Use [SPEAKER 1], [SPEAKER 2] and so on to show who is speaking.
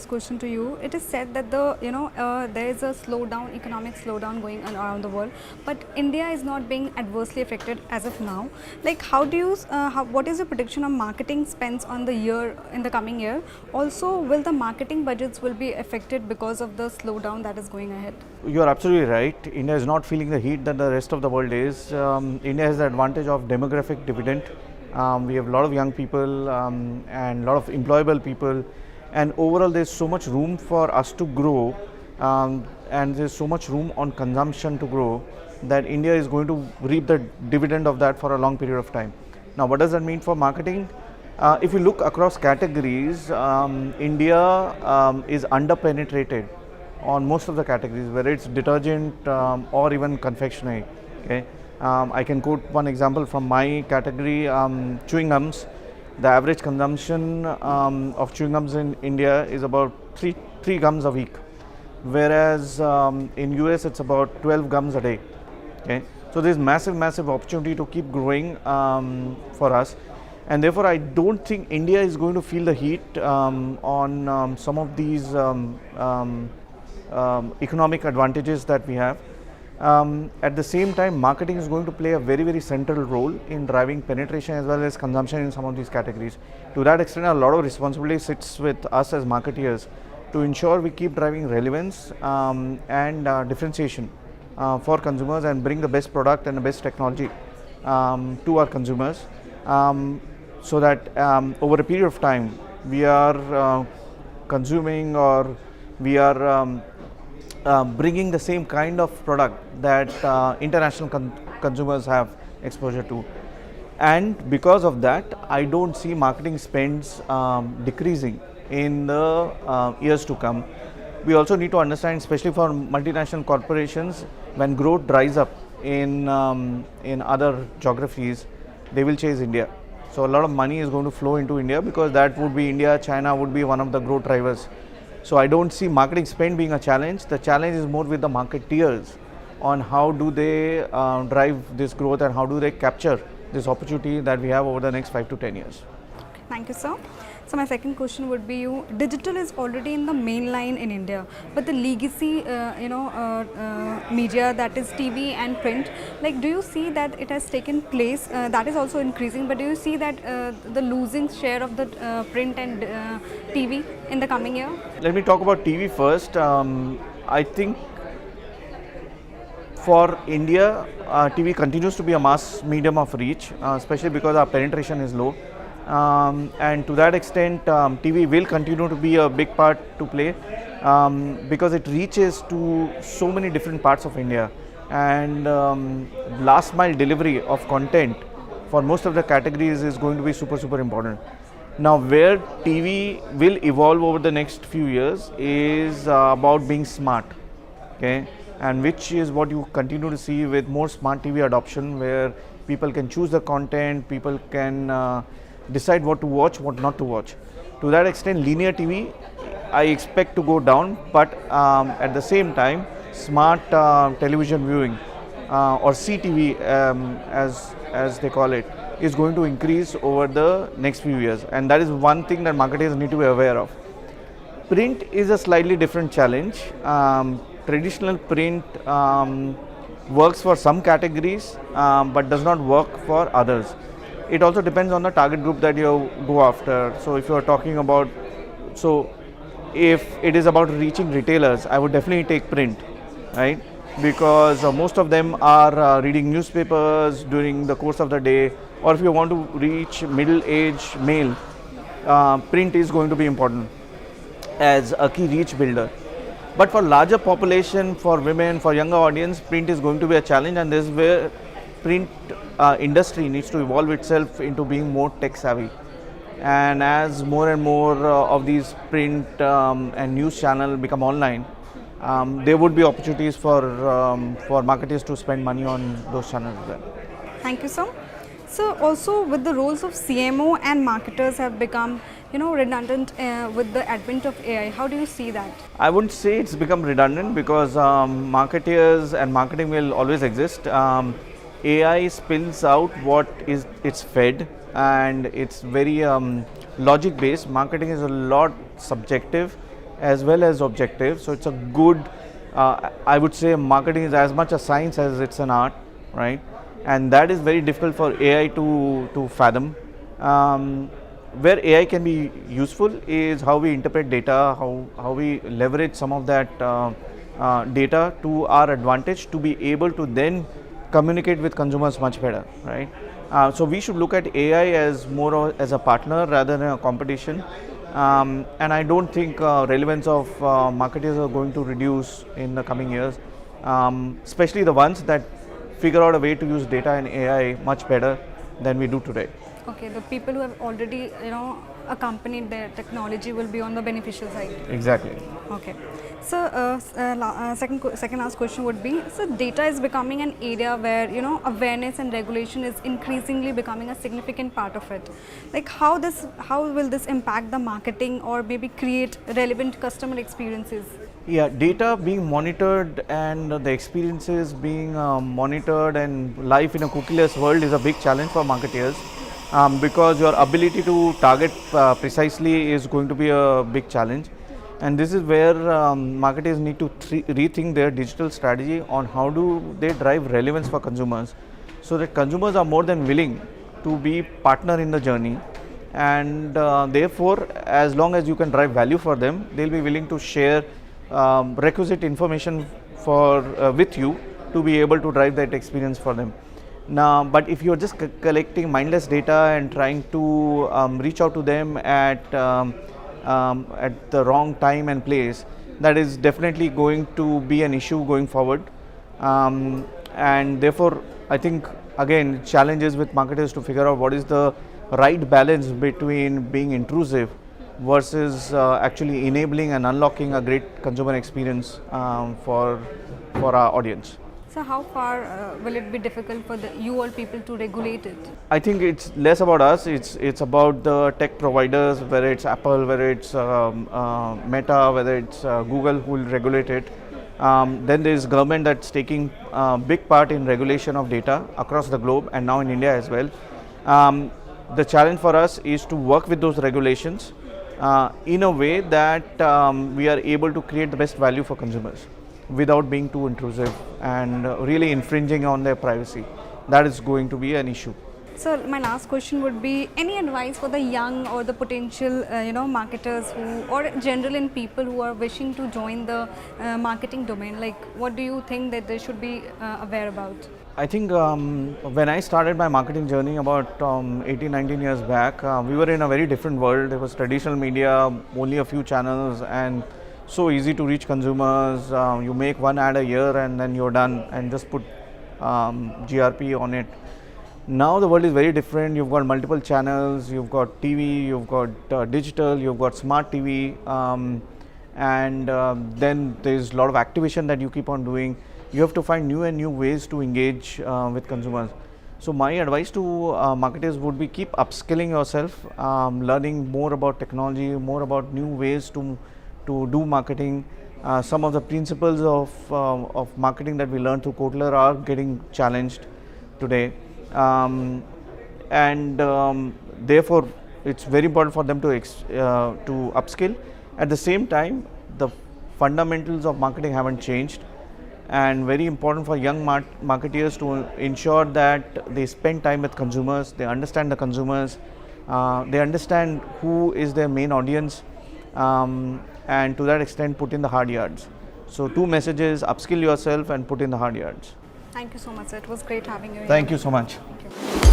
[SPEAKER 1] last question to you. It is said that there is a slowdown, economic slowdown going on around the world, but India is not being adversely affected as of now. Like, what is your prediction of marketing spends on the year in the coming year? Also, will the marketing budgets will be affected because of the slowdown that is going ahead?
[SPEAKER 2] You are absolutely right. India is not feeling the heat that the rest of the world is. India has the advantage of demographic dividend. We have a lot of young people and a lot of employable people, and overall there's so much room for us to grow, and there's so much room on consumption to grow that India is going to reap the dividend of that for a long period of time. Now, what does that mean for marketing? If you look across categories, India is under-penetrated on most of the categories, whether it's detergent or even confectionery. Okay, I can quote one example from my category, chewing gums. The average consumption of chewing gums in India is about three gums a week, whereas in US it's about 12 gums a day. Okay, so there's massive opportunity to keep growing for us, and therefore I don't think India is going to feel the heat on some of these economic advantages that we have. At the same time, marketing is going to play a very central role in driving penetration as well as consumption in some of these categories. To that extent, a lot of responsibility sits with us as marketeers to ensure we keep driving relevance and differentiation for consumers and bring the best product and the best technology to our consumers, so that over a period of time we are consuming, or we are bringing the same kind of product that international consumers have exposure to. And because of that, I don't see marketing spends decreasing in the years to come. We also need to understand, especially for multinational corporations, when growth dries up in other geographies, they will chase India. So a lot of money is going to flow into India, because that would be India, China would be one of the growth drivers. So I don't see marketing spend being a challenge. The challenge is more with the marketeers on how do they drive this growth and how do they capture this opportunity that we have over the next 5 to 10 years.
[SPEAKER 1] Thank you, sir. So my second question would be, digital is already in the main line in India, but the legacy, media, that is TV and print, like, do you see that it has taken place, that is also increasing, but do you see that the losing share of the print and TV in the coming year?
[SPEAKER 2] Let me talk about TV first. I think for India, TV continues to be a mass medium of reach, especially because our penetration is low. And to that extent, TV will continue to be a big part to play, because it reaches to so many different parts of India, and last mile delivery of content for most of the categories is going to be super important. Now, where TV will evolve over the next few years is about being smart, okay, and which is what you continue to see with more smart TV adoption, where people can choose the content, people can decide what to watch, what not to watch. To that extent, linear TV I expect to go down, but at the same time, smart television viewing or CTV as they call it is going to increase over the next few years, and that is one thing that marketers need to be aware of. Print is a slightly different challenge. Traditional print works for some categories but does not work for others. It also depends on the target group that you go after. So if you are talking about, if it is about reaching retailers, I would definitely take print, right? Because most of them are reading newspapers during the course of the day, or if you want to reach middle-aged male, print is going to be important as a key reach builder. But for larger population, for women, for younger audience, print is going to be a challenge, and this is where print industry needs to evolve itself into being more tech savvy. And as more and more of these print and news channels become online, there would be opportunities for marketers to spend money on those channels as well.
[SPEAKER 1] Thank you, sir. So also, with the roles of CMO and marketers have become redundant with the advent of AI, how do you see that?
[SPEAKER 2] I wouldn't say it's become redundant, because marketers and marketing will always exist. AI spills out what is it's fed, and it's very logic based. Marketing is a lot subjective, as well as objective. So it's a good, I would say marketing is as much a science as it's an art, right? And that is very difficult for AI to fathom. Where AI can be useful is how we interpret data, how we leverage some of that data to our advantage to be able to then communicate with consumers much better, right? So we should look at AI as more as a partner rather than a competition. And I don't think relevance of marketers are going to reduce in the coming years, especially the ones that figure out a way to use data and AI much better than we do today.
[SPEAKER 1] Okay, the people who have already, accompanied their technology will be on the beneficial side.
[SPEAKER 2] Exactly.
[SPEAKER 1] Okay. So, second last question would be: so data is becoming an area where awareness and regulation is increasingly becoming a significant part of it. Like how will this impact the marketing or maybe create relevant customer experiences?
[SPEAKER 2] Yeah, data being monitored and the experiences being monitored and life in a cookieless world is a big challenge for marketers, because your ability to target precisely is going to be a big challenge. And this is where marketers need to rethink their digital strategy on how do they drive relevance for consumers, so that consumers are more than willing to be partner in the journey. And therefore, as long as you can drive value for them, they'll be willing to share requisite information for with you to be able to drive that experience for them. Now, but if you're just collecting mindless data and trying to reach out to them at the wrong time and place, that is definitely going to be an issue going forward. And therefore, I think again challenges with marketers to figure out what is the right balance between being intrusive versus actually enabling and unlocking a great consumer experience for our audience.
[SPEAKER 1] So how far will it be difficult for you all people to regulate it?
[SPEAKER 2] I think it's less about us. It's about the tech providers, whether it's Apple, whether it's Meta, whether it's Google, who will regulate it. Then there is government that's taking a big part in regulation of data across the globe and now in India as well. The challenge for us is to work with those regulations in a way that we are able to create the best value for consumers without being too intrusive and really infringing on their privacy. That is going to be an issue.
[SPEAKER 1] So my last question would be: any advice for the young or the potential, marketers or general in people who are wishing to join the marketing domain? Like, what do you think that they should be aware about?
[SPEAKER 2] I think when I started my marketing journey about 18, 19 years back, we were in a very different world. It was traditional media, only a few channels, and so easy to reach consumers. You make one ad a year and then you're done and just put GRP on it. Now the world is very different. You've got multiple channels, you've got TV, you've got digital, you've got smart TV, and then there's a lot of activation that you keep on doing. You have to find new and new ways to engage with consumers. So my advice to marketers would be keep upskilling yourself, learning more about technology, more about new ways to do marketing. Some of the principles of marketing that we learned through Kotler are getting challenged today, and therefore it's very important for them to upskill. At the same time, the fundamentals of marketing haven't changed, and very important for young marketeers to ensure that they spend time with consumers, they understand the consumers, they understand who is their main audience, and to that extent put in the hard yards. So 2 messages: upskill yourself and put in the hard yards.
[SPEAKER 1] Thank you so much, sir. It was great having you here.
[SPEAKER 2] Thank you so much.
[SPEAKER 1] Thank you.